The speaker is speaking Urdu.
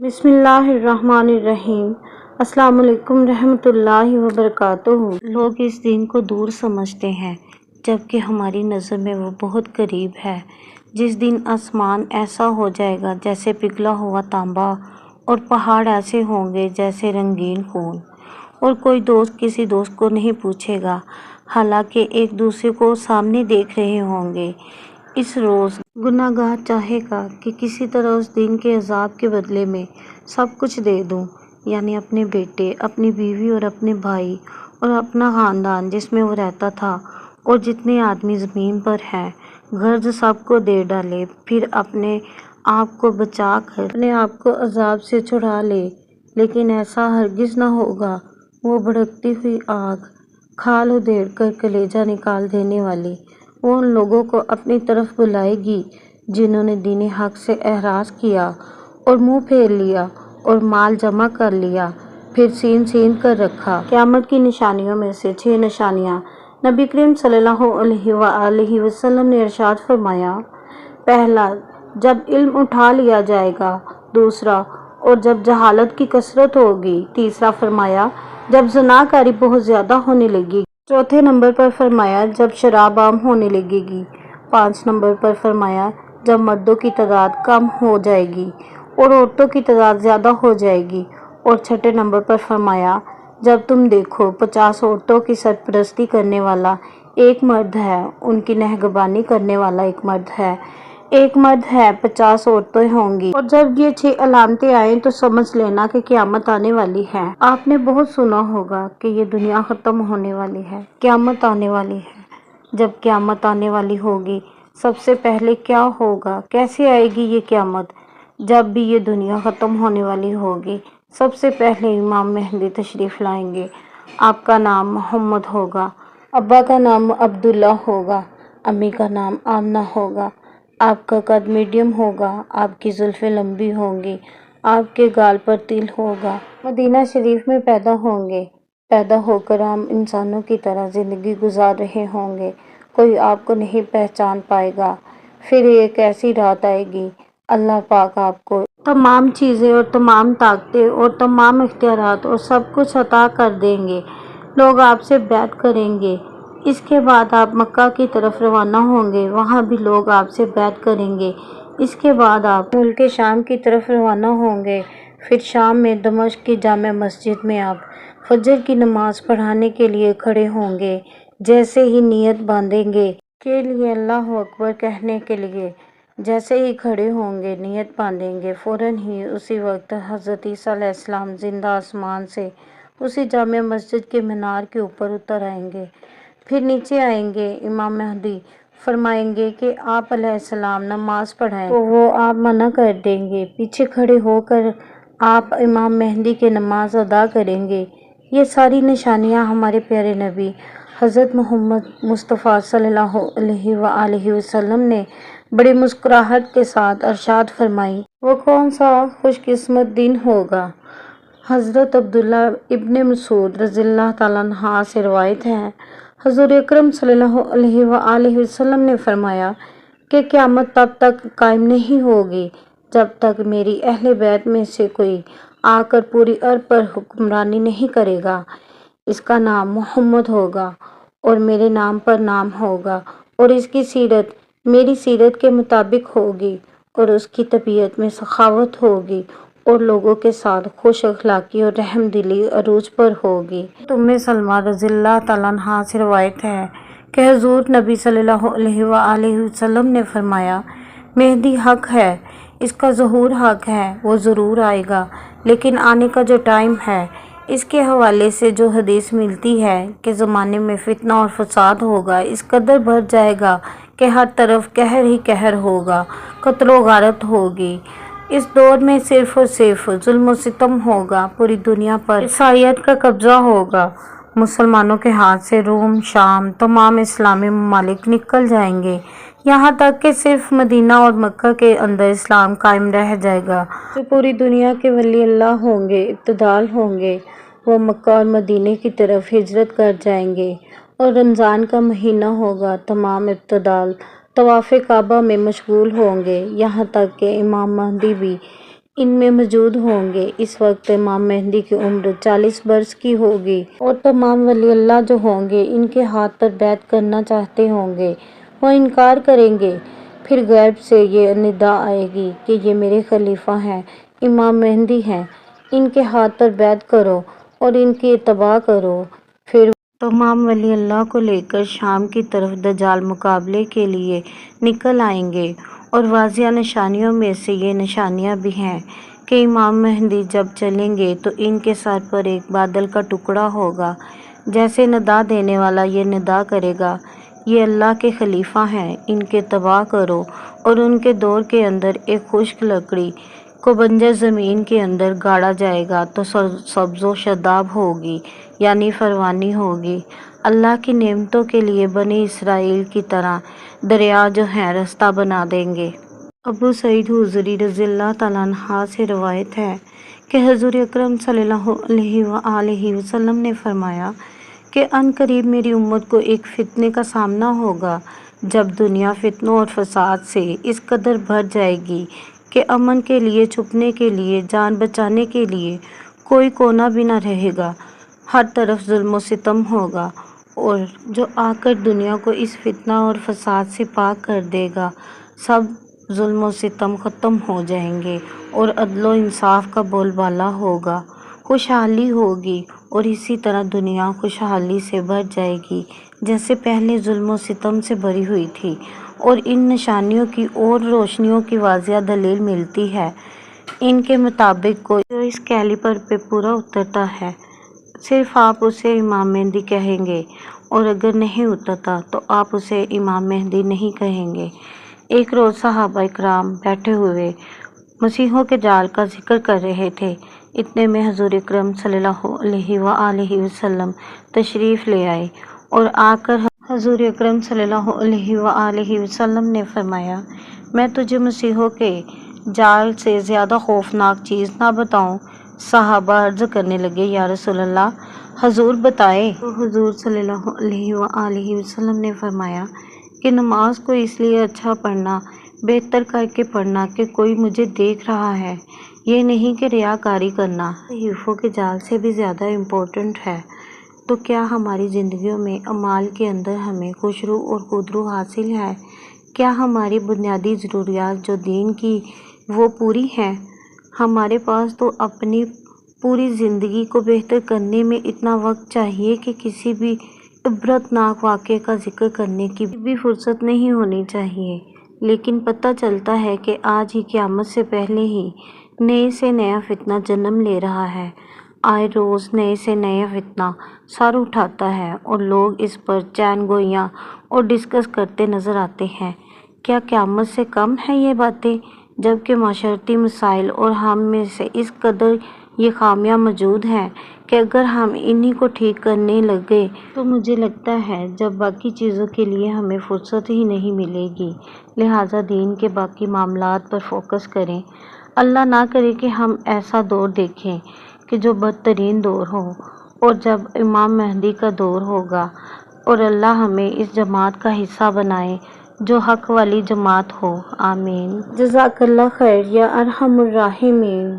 بسم اللہ الرحمن الرحیم۔ السلام علیکم رحمۃ اللہ وبرکاتہ۔ لوگ اس دن کو دور سمجھتے ہیں جبکہ ہماری نظر میں وہ بہت قریب ہے، جس دن آسمان ایسا ہو جائے گا جیسے پگھلا ہوا تانبا، اور پہاڑ ایسے ہوں گے جیسے رنگین خون، اور کوئی دوست کسی دوست کو نہیں پوچھے گا، حالانکہ ایک دوسرے کو سامنے دیکھ رہے ہوں گے۔ اس روز گناہ گار چاہے گا کہ کسی طرح اس دن کے عذاب کے بدلے میں سب کچھ دے دوں، یعنی اپنے بیٹے، اپنی بیوی اور اپنے بھائی اور اپنا خاندان جس میں وہ رہتا تھا، اور جتنے آدمی زمین پر ہیں، غرض سب کو دے ڈالے، پھر اپنے آپ کو بچا کر اپنے آپ کو عذاب سے چھڑا لے۔ لیکن ایسا ہرگز نہ ہوگا۔ وہ بھڑکتی ہوئی آگ، کھال ادھیڑ کر کلیجہ نکال دینے والی، وہ ان لوگوں کو اپنی طرف بلائے گی جنہوں نے دین حق سے اعراض کیا اور منہ پھیر لیا اور مال جمع کر لیا، پھر سین کر رکھا۔ قیامت کی نشانیوں میں سے 6 نشانیاں نبی کریم صلی اللہ علیہ وآلہ وسلم نے ارشاد فرمایا۔ پہلا، جب علم اٹھا لیا جائے گا۔ دوسرا، اور جب جہالت کی کثرت ہوگی۔ تیسرا فرمایا، جب زنا کاری بہت زیادہ ہونے لگے گی۔ چوتھے نمبر پر فرمایا، جب شراب عام ہونے لگے گی۔ 5 نمبر پر فرمایا، جب مردوں کی تعداد کم ہو جائے گی اور عورتوں کی تعداد زیادہ ہو جائے گی۔ اور 6 نمبر پر فرمایا، جب تم دیکھو 50 عورتوں کی سرپرستی کرنے والا ایک مرد ہے، ان کی نگہبانی کرنے والا ایک مرد ہے، 50 عورتیں ہوں گی۔ اور جب یہ 6 علامتیں آئیں تو سمجھ لینا کہ قیامت آنے والی ہے۔ آپ نے بہت سنا ہوگا کہ یہ دنیا ختم ہونے والی ہے، قیامت آنے والی ہے۔ جب قیامت آنے والی ہوگی، سب سے پہلے کیا ہوگا؟ کیسے آئے گی یہ قیامت؟ جب بھی یہ دنیا ختم ہونے والی ہوگی، سب سے پہلے امام مہدی تشریف لائیں گے۔ آپ کا نام محمد ہوگا، ابا کا نام عبداللہ ہوگا، امی کا نام آمنہ ہوگا۔ آپ کا قد میڈیم ہوگا، آپ کی زلفیں لمبی ہوں گی، آپ کے گال پر تل ہوگا۔ مدینہ شریف میں پیدا ہوں گے، پیدا ہو کر عام انسانوں کی طرح زندگی گزار رہے ہوں گے، کوئی آپ کو نہیں پہچان پائے گا۔ پھر ایک ایسی رات آئے گی، اللہ پاک آپ کو تمام چیزیں اور تمام طاقتیں اور تمام اختیارات اور سب کچھ عطا کر دیں گے، لوگ آپ سے بیعت کریں گے۔ اس کے بعد آپ مکہ کی طرف روانہ ہوں گے، وہاں بھی لوگ آپ سے بیعت کریں گے۔ اس کے بعد آپ ملک شام کی طرف روانہ ہوں گے، پھر شام میں دمشق کی جامع مسجد میں آپ فجر کی نماز پڑھانے کے لیے کھڑے ہوں گے۔ جیسے ہی نیت باندھیں گے کے لیے اللہ اکبر کہنے کے لیے، جیسے ہی کھڑے ہوں گے، نیت باندھیں گے، فوراً ہی اسی وقت حضرت عیسیٰ علیہ السلام زندہ آسمان سے اسی جامع مسجد کے مینار کے اوپر اتر آئیں گے۔ پھر نیچے آئیں گے، امام مہدی فرمائیں گے کہ آپ علیہ السلام نماز پڑھائیں، تو وہ آپ منع کر دیں گے۔ پیچھے کھڑے ہو کر آپ امام مہدی کے نماز ادا کریں گے۔ یہ ساری نشانیاں ہمارے پیارے نبی حضرت محمد مصطفیٰ صلی اللہ علیہ وآلہ وسلم نے بڑی مسکراہٹ کے ساتھ ارشاد فرمائیں۔ وہ کون سا خوش قسمت دن ہوگا؟ حضرت عبداللہ ابن مسعود رضی اللہ تعالیٰ عنہ سے روایت ہے، حضور اکرم صلی اللہ علیہ وآلہ وسلم نے فرمایا کہ قیامت تب تک قائم نہیں ہوگی جب تک میری اہل بیت میں سے کوئی آ کر پوری ارض پر حکمرانی نہیں کرے گا۔ اس کا نام محمد ہوگا اور میرے نام پر نام ہوگا، اور اس کی سیرت میری سیرت کے مطابق ہوگی، اور اس کی طبیعت میں سخاوت ہوگی، اور لوگوں کے ساتھ خوش اخلاقی اور رحم دلی عروج پر ہوگی۔ ام سلمہ رضی اللہ تعالیٰ عنہا سے روایت ہے کہ حضور نبی صلی اللہ علیہ وآلہ وسلم نے فرمایا، مہدی حق ہے، اس کا ظہور حق ہے، وہ ضرور آئے گا، لیکن آنے کا جو ٹائم ہے، اس کے حوالے سے جو حدیث ملتی ہے کہ زمانے میں فتنہ اور فساد ہوگا، اس قدر بڑھ جائے گا کہ ہر طرف قہر ہی قہر ہوگا، قتل و غارت ہوگی۔ اس دور میں صرف اور صرف ظلم و ستم ہوگا، پوری دنیا پر عیسائیت کا قبضہ ہوگا، مسلمانوں کے ہاتھ سے روم، شام، تمام اسلامی ممالک نکل جائیں گے، یہاں تک کہ صرف مدینہ اور مکہ کے اندر اسلام قائم رہ جائے گا۔ جو پوری دنیا کے ولی اللہ ہوں گے، اقتدار ہوں گے، وہ مکہ اور مدینے کی طرف ہجرت کر جائیں گے، اور رمضان کا مہینہ ہوگا، تمام اقتدار طواف کعبہ میں مشغول ہوں گے، یہاں تک کہ امام مہدی بھی ان میں موجود ہوں گے۔ اس وقت امام مہدی کی عمر 40 برس کی ہوگی اور تمام ولی اللہ جو ہوں گے ان کے ہاتھ پر بیعت کرنا چاہتے ہوں گے، وہ انکار کریں گے۔ پھر غیب سے یہ ندا آئے گی کہ یہ میرے خلیفہ ہیں، امام مہدی ہیں، ان کے ہاتھ پر بیعت کرو اور ان کی اتباع کرو۔ پھر تمام ولی اللہ کو لے کر شام کی طرف دجال مقابلے کے لیے نکل آئیں گے، اور واضح نشانیوں میں سے یہ نشانیاں بھی ہیں کہ امام مہدی جب چلیں گے تو ان کے سر پر ایک بادل کا ٹکڑا ہوگا، جیسے ندا دینے والا یہ ندا کرے گا، یہ اللہ کے خلیفہ ہیں، ان کے اتباع کرو۔ اور ان کے دور کے اندر ایک خشک لکڑی کو بنجر زمین کے اندر گاڑا جائے گا تو سبز و شاداب ہوگی، یعنی فروانی ہوگی۔ اللہ کی نعمتوں کے لیے بنی اسرائیل کی طرح دریا جو ہیں رستہ بنا دیں گے۔ ابو سعید خدری رضی اللہ تعالیٰ عنہ سے روایت ہے کہ حضور اکرم صلی اللہ علیہ وآلہ وسلم نے فرمایا کہ عن قریب میری امت کو ایک فتنے کا سامنا ہوگا، جب دنیا فتنوں اور فساد سے اس قدر بھر جائے گی کہ امن کے لیے، چھپنے کے لیے، جان بچانے کے لیے کوئی کونا بھی نہ رہے گا، ہر طرف ظلم و ستم ہوگا، اور جو آ کر دنیا کو اس فتنہ اور فساد سے پاک کر دے گا، سب ظلم و ستم ختم ہو جائیں گے اور عدل و انصاف کا بول بالا ہوگا، خوشحالی ہوگی، اور اسی طرح دنیا خوشحالی سے بھر جائے گی جیسے پہلے ظلم و ستم سے بھری ہوئی تھی۔ اور ان نشانیوں کی اور روشنیوں کی واضح دلیل ملتی ہے۔ ان کے مطابق کوئی جو اس کیلیبر پہ پورا اترتا ہے صرف آپ اسے امام مہدی کہیں گے، اور اگر نہیں اترتا تو آپ اسے امام مہدی نہیں کہیں گے۔ ایک روز صحابہ اکرام بیٹھے ہوئے مسیحوں کے جال کا ذکر کر رہے تھے، اتنے میں حضور اکرم صلی اللہ علیہ وآلہ وسلم تشریف لے آئے، اور آ کر حضور اکرم صلی اللہ علیہ وآلہ وسلم نے فرمایا، میں تجھے مسیحوں کے جال سے زیادہ خوفناک چیز نہ بتاؤں؟ صحابہ عرض کرنے لگے، یا رسول اللہ، حضور بتائیں۔ تو حضور صلی اللہ علیہ وآلہ وسلم نے فرمایا کہ نماز کو اس لیے اچھا پڑھنا، بہتر کر کے پڑھنا کہ کوئی مجھے دیکھ رہا ہے، یہ نہیں کہ ریاکاری کرنا صحیفوں کے جال سے بھی زیادہ امپورٹنٹ ہے۔ تو کیا ہماری زندگیوں میں اعمال کے اندر ہمیں خوشرو اور خودرو حاصل ہے؟ کیا ہماری بنیادی ضروریات جو دین کی وہ پوری ہیں؟ ہمارے پاس تو اپنی پوری زندگی کو بہتر کرنے میں اتنا وقت چاہیے کہ کسی بھی عبرت ناک واقعے کا ذکر کرنے کی بھی فرصت نہیں ہونی چاہیے، لیکن پتہ چلتا ہے کہ آج ہی قیامت سے پہلے ہی نئے سے نیا فتنہ جنم لے رہا ہے۔ آئے روز نئے سے نیا فتنہ سر اٹھاتا ہے اور لوگ اس پر چین گوئیاں اور ڈسکس کرتے نظر آتے ہیں۔ کیا قیامت سے کم ہیں یہ باتیں؟ جبکہ معاشرتی مسائل اور ہم میں سے اس قدر یہ خامیاں موجود ہیں کہ اگر ہم انہی کو ٹھیک کرنے لگے تو مجھے لگتا ہے جب باقی چیزوں کے لیے ہمیں فرصت ہی نہیں ملے گی۔ لہٰذا دین کے باقی معاملات پر فوکس کریں۔ اللہ نہ کرے کہ ہم ایسا دور دیکھیں کہ جو بدترین دور ہو، اور جب امام مہدی کا دور ہوگا، اور اللہ ہمیں اس جماعت کا حصہ بنائے جو حق والی جماعت ہو۔ آمین۔ جزاک اللہ خیر یا ارحم الراحمین۔